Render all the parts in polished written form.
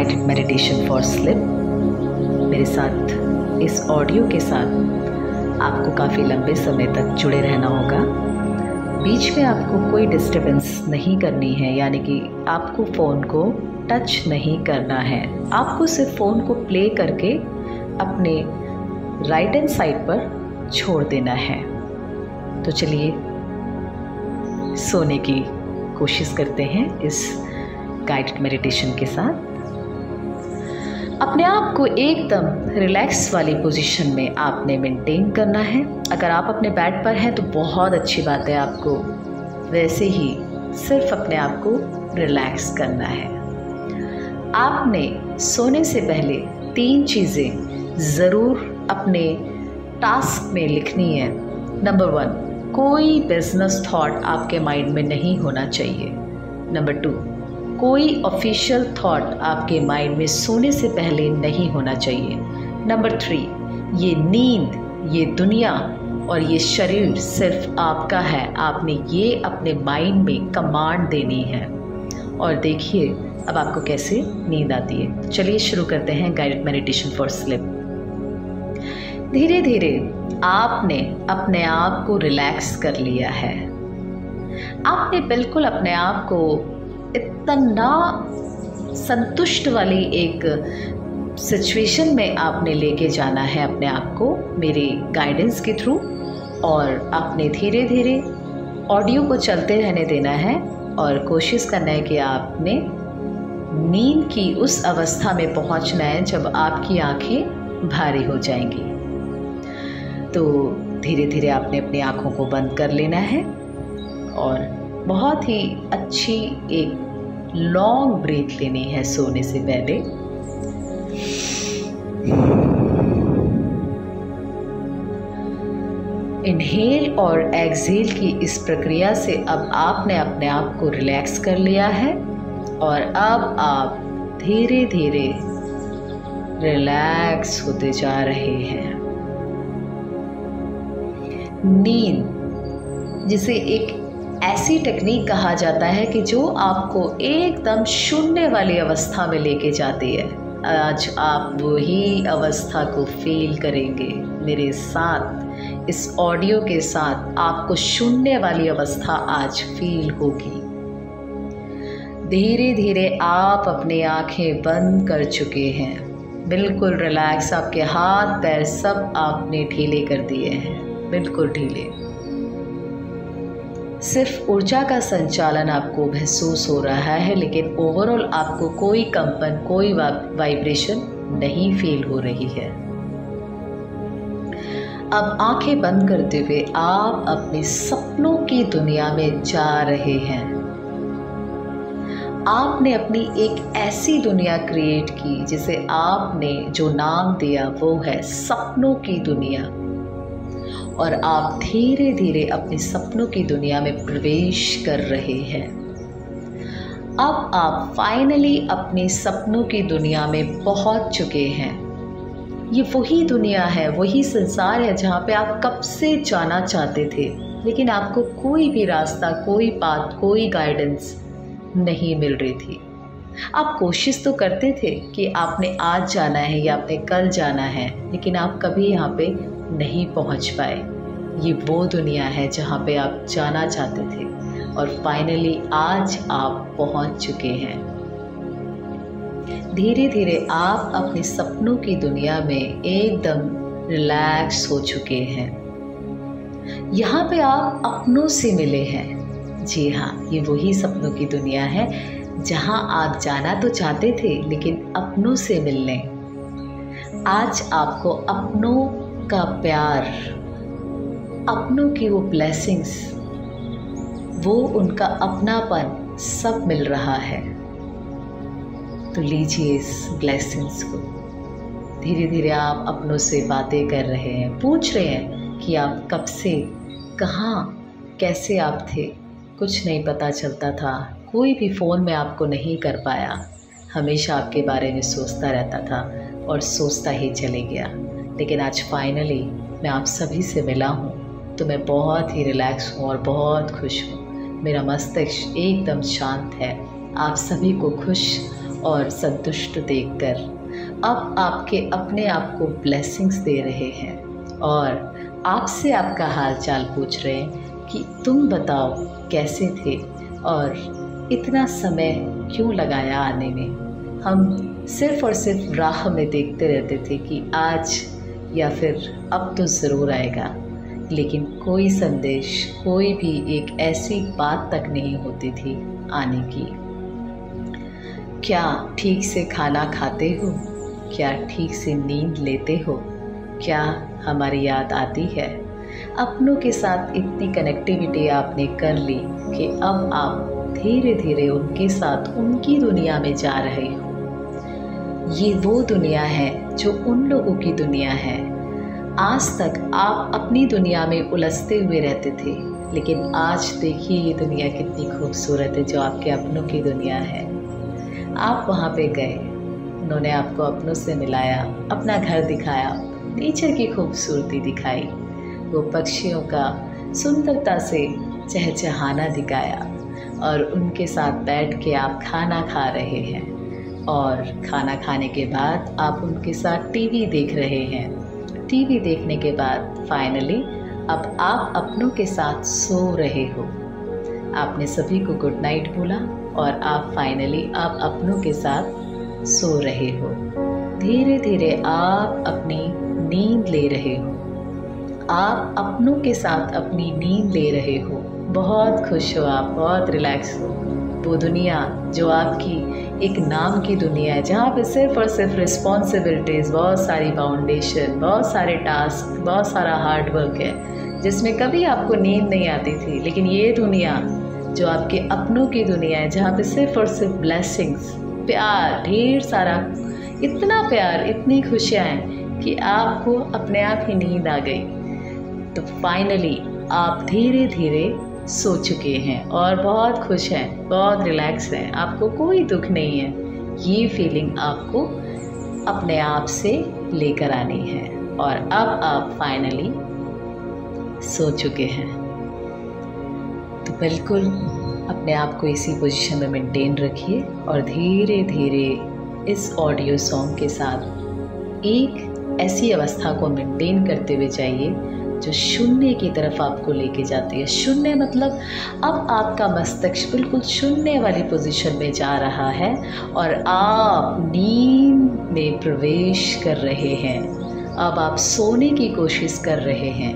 Guided meditation for sleep. मेरे साथ इस ऑडियो के साथ आपको काफ़ी लंबे समय तक जुड़े रहना होगा। बीच में आपको कोई डिस्टर्बेंस नहीं करनी है, यानी कि आपको फ़ोन को टच नहीं करना है। आपको सिर्फ फ़ोन को प्ले करके अपने राइट हैंड साइड पर छोड़ देना है। तो चलिए सोने की कोशिश करते हैं इस गाइडेड मेडिटेशन के साथ। अपने आप को एकदम रिलैक्स वाली पोजीशन में आपने मेंटेन करना है। अगर आप अपने बेड पर हैं तो बहुत अच्छी बात है, आपको वैसे ही सिर्फ अपने आप को रिलैक्स करना है। आपने सोने से पहले 3 चीज़ें ज़रूर अपने टास्क में लिखनी है। नंबर 1, कोई बिजनेस थॉट आपके माइंड में नहीं होना चाहिए। नंबर 2, कोई ऑफिशियल थॉट आपके माइंड में सोने से पहले नहीं होना चाहिए। नंबर 3, ये नींद, ये दुनिया और ये शरीर सिर्फ आपका है। आपने ये अपने माइंड में कमांड देनी है। और देखिए अब आपको कैसे नींद आती है। चलिए शुरू करते हैं गाइडेड मेडिटेशन फॉर स्लीप। धीरे धीरे आपने अपने आप को रिलैक्स कर लिया है। आपने बिल्कुल अपने आप को इतना संतुष्ट वाली एक सिचुएशन में आपने लेके जाना है अपने आप को मेरे गाइडेंस के थ्रू। और आपने धीरे धीरे ऑडियो को चलते रहने देना है और कोशिश करना है कि आपने नींद की उस अवस्था में पहुंचना है जब आपकी आंखें भारी हो जाएंगी। तो धीरे धीरे आपने अपनी आंखों को बंद कर लेना है और बहुत ही अच्छी एक लॉन्ग ब्रीथ लेनी है सोने से पहले। इनहेल और एक्सहेल की इस प्रक्रिया से अब आपने अपने आप को रिलैक्स कर लिया है और अब आप धीरे धीरे रिलैक्स होते जा रहे हैं। नींद, जिसे एक ऐसी टेक्निक कहा जाता है कि जो आपको एकदम शून्य वाली अवस्था में लेके जाती है। आज आप वही अवस्था को फील करेंगे मेरे साथ। इस ऑडियो के साथ आपको शून्य वाली अवस्था आज फील होगी। धीरे धीरे आप अपनी आंखें बंद कर चुके हैं, बिल्कुल रिलैक्स। आपके हाथ पैर सब आपने ढीले कर दिए हैं, बिल्कुल ढीले। सिर्फ ऊर्जा का संचालन आपको महसूस हो रहा है, लेकिन ओवरऑल आपको कोई कंपन, कोई वाइब्रेशन नहीं फील हो रही है। अब आंखें बंद करते हुए आप अपने सपनों की दुनिया में जा रहे हैं। आपने अपनी एक ऐसी दुनिया क्रिएट की जिसे आपने जो नाम दिया वो है सपनों की दुनिया। और आप धीरे धीरे अपने सपनों की दुनिया में प्रवेश कर रहे हैं। अब आप फाइनली अपने सपनों की दुनिया में पहुंच चुके हैं। ये वही दुनिया है, वही संसार है जहाँ पे आप कब से जाना चाहते थे, लेकिन आपको कोई भी रास्ता, कोई पाथ, कोई गाइडेंस नहीं मिल रही थी। आप कोशिश तो करते थे कि आपने आज जाना है या आपने कल जाना है, लेकिन आप कभी यहाँ पे नहीं पहुंच पाए। ये वो दुनिया है जहाँ पे आप जाना चाहते थे और फाइनली आज आप पहुंच चुके हैं। धीरे धीरे आप अपने सपनों की दुनिया में एकदम रिलैक्स हो चुके हैं। यहाँ पे आप अपनों से मिले हैं। जी हाँ, ये वही सपनों की दुनिया है जहाँ आप जाना तो चाहते थे, लेकिन अपनों से मिलने। आज आपको अपनों का प्यार, अपनों की वो ब्लेसिंग्स, वो उनका अपनापन सब मिल रहा है। तो लीजिए इस ब्लेसिंग्स को। धीरे धीरे आप अपनों से बातें कर रहे हैं, पूछ रहे हैं कि आप कब से, कहाँ, कैसे आप थे। कुछ नहीं पता चलता था, कोई भी फ़ोन में आपको नहीं कर पाया। हमेशा आपके बारे में सोचता रहता था और सोचता ही चले गया। लेकिन आज फाइनली मैं आप सभी से मिला हूँ तो मैं बहुत ही रिलैक्स हूँ और बहुत खुश हूँ। मेरा मस्तिष्क एकदम शांत है। आप सभी को खुश और संतुष्ट देखकर अब आपके अपने आप को ब्लेसिंग्स दे रहे हैं और आपसे आपका हाल चाल पूछ रहे हैं कि तुम बताओ कैसे थे और इतना समय क्यों लगाया आने में। हम सिर्फ़ और सिर्फ राह में देखते रहते थे कि आज या फिर अब तो ज़रूर आएगा, लेकिन कोई संदेश, कोई भी एक ऐसी बात तक नहीं होती थी आने की। क्या ठीक से खाना खाते हो? क्या ठीक से नींद लेते हो? क्या हमारी याद आती है? अपनों के साथ इतनी कनेक्टिविटी आपने कर ली कि अब आप धीरे धीरे उनके साथ उनकी दुनिया में जा रहे हो। ये वो दुनिया है जो उन लोगों की दुनिया है। आज तक आप अपनी दुनिया में उलझते हुए रहते थे, लेकिन आज देखिए ये दुनिया कितनी खूबसूरत है जो आपके अपनों की दुनिया है। आप वहाँ पे गए, उन्होंने आपको अपनों से मिलाया, अपना घर दिखाया, नेचर की खूबसूरती दिखाई, वो पक्षियों का सुंदरता से चहचहाना दिखाया और उनके साथ बैठ के आप खाना खा रहे हैं और खाना खाने के बाद आप उनके साथ टीवी देख रहे हैं। टीवी देखने के बाद फाइनली अब आप अपनों के साथ सो रहे हो। आपने सभी को गुड नाइट बोला और आप फाइनली अब अपनों के साथ सो रहे हो। धीरे धीरे आप अपनी नींद ले रहे हो। आप अपनों के साथ अपनी नींद ले रहे हो। बहुत खुश हो आप, बहुत रिलैक्स हो। वो दुनिया जो आपकी एक नाम की दुनिया है, जहाँ पे सिर्फ और सिर्फ रिस्पॉन्सिबिलिटीज़, बहुत सारी फाउंडेशन, बहुत सारे टास्क, बहुत सारा हार्ड वर्क है, जिसमें कभी आपको नींद नहीं आती थी। लेकिन ये दुनिया जो आपके अपनों की दुनिया है, जहाँ पे सिर्फ और सिर्फ ब्लेसिंग्स, प्यार, ढेर सारा, इतना प्यार, इतनी खुशियाँ हैं कि आपको अपने आप ही नींद आ गई। तो फाइनली आप धीरे धीरे सो चुके हैं और बहुत खुश हैं, बहुत रिलैक्स हैं, आपको कोई दुख नहीं है। ये फीलिंग आपको अपने आप से लेकर आनी है और अब आप फाइनली सो चुके हैं। तो बिल्कुल अपने आप को इसी पोजीशन में मेंटेन रखिए और धीरे धीरे इस ऑडियो सॉन्ग के साथ एक ऐसी अवस्था को मेंटेन करते हुए जाइए जो शून्य की तरफ आपको लेके जाती है। शून्य मतलब अब आपका मस्तिष्क बिल्कुल शून्य वाली पोजीशन में जा रहा है और आप नींद में प्रवेश कर रहे हैं। अब आप सोने की कोशिश कर रहे हैं।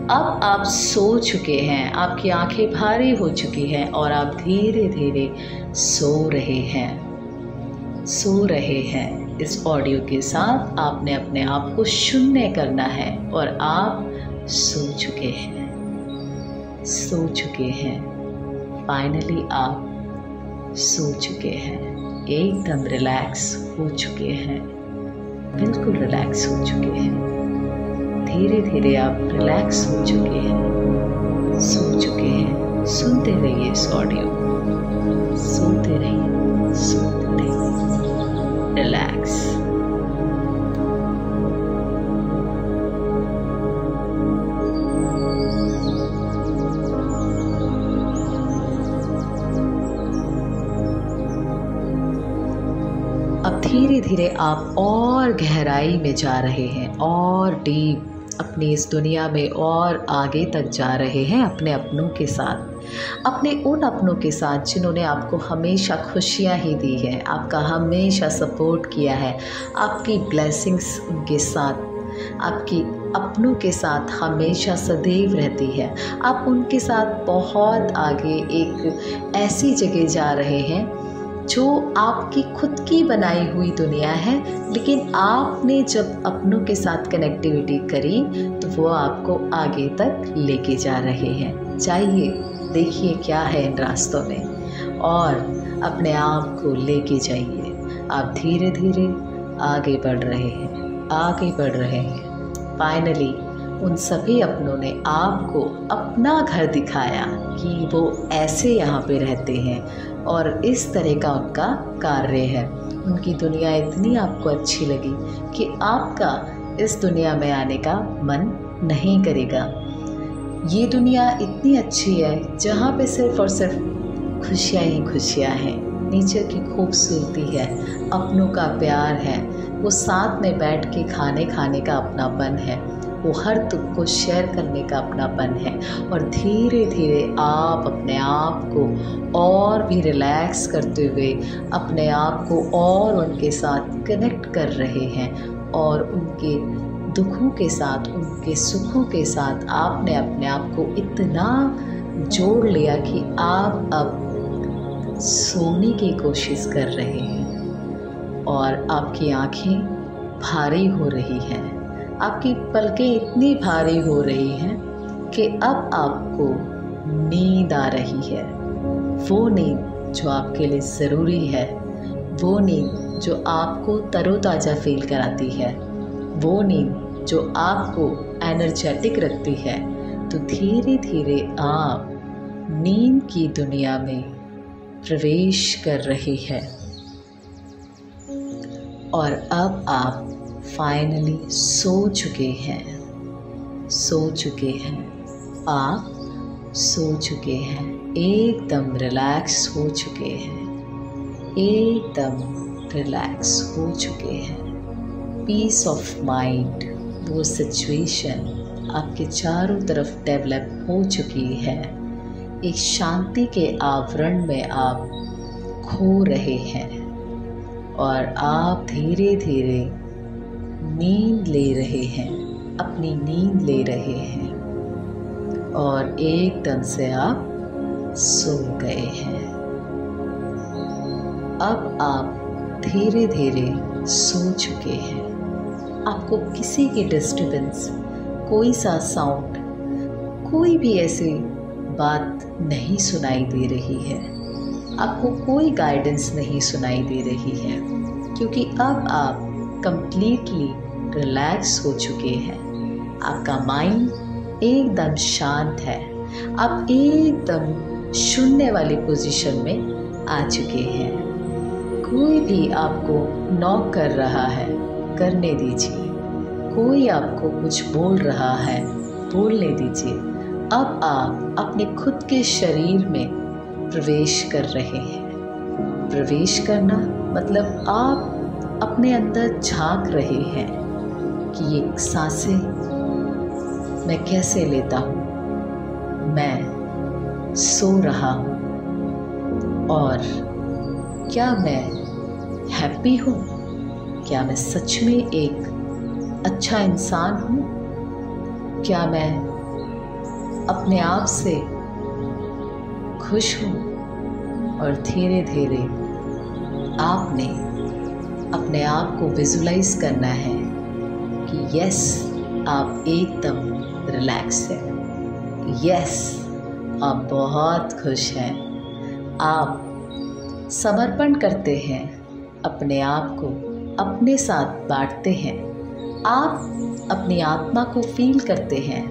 अब आप सो चुके हैं, आपकी आंखें भारी हो चुकी हैं और आप धीरे धीरे सो रहे हैं, सो रहे हैं। इस ऑडियो के साथ आपने अपने आप को शून्य करना है और आप सो चुके हैं, सो चुके हैं। फाइनली आप सो चुके हैं, एकदम रिलैक्स हो चुके हैं, बिल्कुल रिलैक्स हो चुके हैं। धीरे धीरे आप रिलैक्स हो चुके हैं, सो चुके हैं। सुनते रहिए इस ऑडियो, सुनते रहिए, सुनते रहिए। रिलैक्स। अब धीरे धीरे आप और गहराई में जा रहे हैं और डीप अपनी इस दुनिया में और आगे तक जा रहे हैं अपने अपनों के साथ, अपने उन अपनों के साथ जिन्होंने आपको हमेशा खुशियाँ ही दी है, आपका हमेशा सपोर्ट किया है, आपकी ब्लेसिंग्स उनके साथ, आपकी अपनों के साथ हमेशा सदैव रहती है। आप उनके साथ बहुत आगे एक ऐसी जगह जा रहे हैं जो आपकी खुद की बनाई हुई दुनिया है, लेकिन आपने जब अपनों के साथ कनेक्टिविटी करी तो वो आपको आगे तक लेके जा रहे हैं। जाइए, देखिए क्या है इन रास्तों में और अपने आप को लेके जाइए। आप धीरे धीरे आगे बढ़ रहे हैं, आगे बढ़ रहे हैं। फाइनली उन सभी अपनों ने आपको अपना घर दिखाया कि वो ऐसे यहाँ पे रहते हैं और इस तरह का उनका कार्य है। उनकी दुनिया इतनी आपको अच्छी लगी कि आपका इस दुनिया में आने का मन नहीं करेगा। ये दुनिया इतनी अच्छी है जहाँ पे सिर्फ़ और सिर्फ खुशियाँ ही खुशियाँ हैं। नेचर की खूबसूरती है, अपनों का प्यार है, वो साथ में बैठ के खाने का अपनापन है, वो हर दुख को शेयर करने का अपनापन है। और धीरे धीरे आप अपने आप को और भी रिलैक्स करते हुए अपने आप को और उनके साथ कनेक्ट कर रहे हैं, और उनके दुखों के साथ, उनके सुखों के साथ आपने अपने आप को इतना जोड़ लिया कि आप अब सोने की कोशिश कर रहे हैं और आपकी आँखें भारी हो रही हैं, आपकी पलकें इतनी भारी हो रही हैं कि अब आपको नींद आ रही है। वो नींद जो आपके लिए ज़रूरी है, वो नींद जो आपको तरोताज़ा फील कराती है, वो नींद जो आपको एनर्जेटिक रखती है। तो धीरे धीरे आप नींद की दुनिया में प्रवेश कर रही है और अब आप फाइनली सो चुके हैं, आप सो चुके हैं, एकदम रिलैक्स हो चुके हैं, एकदम रिलैक्स हो चुके हैं। पीस ऑफ माइंड, वो सिचुएशन आपके चारों तरफ डेवलप हो चुकी है। एक शांति के आवरण में आप खो रहे हैं और आप धीरे धीरे नींद ले रहे हैं, अपनी नींद ले रहे हैं और एकदम से आप सो गए हैं। अब आप धीरे धीरे सो चुके हैं। आपको किसी की डिस्टर्बेंस, कोई सा साउंड, कोई भी ऐसी बात नहीं सुनाई दे रही है, आपको कोई गाइडेंस नहीं सुनाई दे रही है, क्योंकि अब आप कंप्लीटली रिलैक्स हो चुके हैं। आपका माइंड एकदम शांत है, आप एकदम शून्य वाली पोजीशन में आ चुके हैं। कोई भी आपको नॉक कर रहा है, करने दीजिए। कोई आपको कुछ बोल रहा है, बोलने दीजिए। अब आप अपने खुद के शरीर में प्रवेश कर रहे हैं। प्रवेश करना मतलब आप अपने अंदर झांक रहे हैं कि ये सांसें मैं कैसे लेता हूँ, मैं सो रहा हूँ और क्या मैं हैप्पी हूँ, क्या मैं सच में एक अच्छा इंसान हूँ, क्या मैं अपने आप से खुश हूँ। और धीरे धीरे आपने अपने आप को विजुलाइज करना है कि यस, आप एकदम रिलैक्स हैं, यस, आप बहुत खुश हैं। आप समर्पण करते हैं, अपने आप को अपने साथ बांटते हैं, आप अपनी आत्मा को फील करते हैं,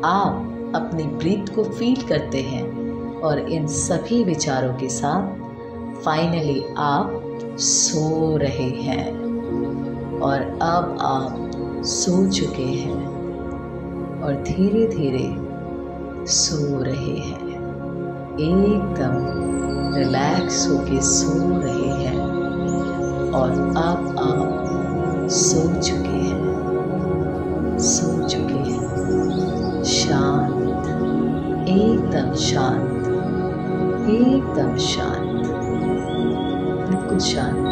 आप अपनी ब्रीथ को फील करते हैं और इन सभी विचारों के साथ फाइनली आप सो रहे हैं। और अब आप सो चुके हैं और धीरे धीरे सो रहे हैं, एकदम रिलैक्स होके सो रहे हैं और अब आप सो चुके हैं, सो चुके हैं, शांत, एकदम शांत, एकदम शांत, बिल्कुल शांत।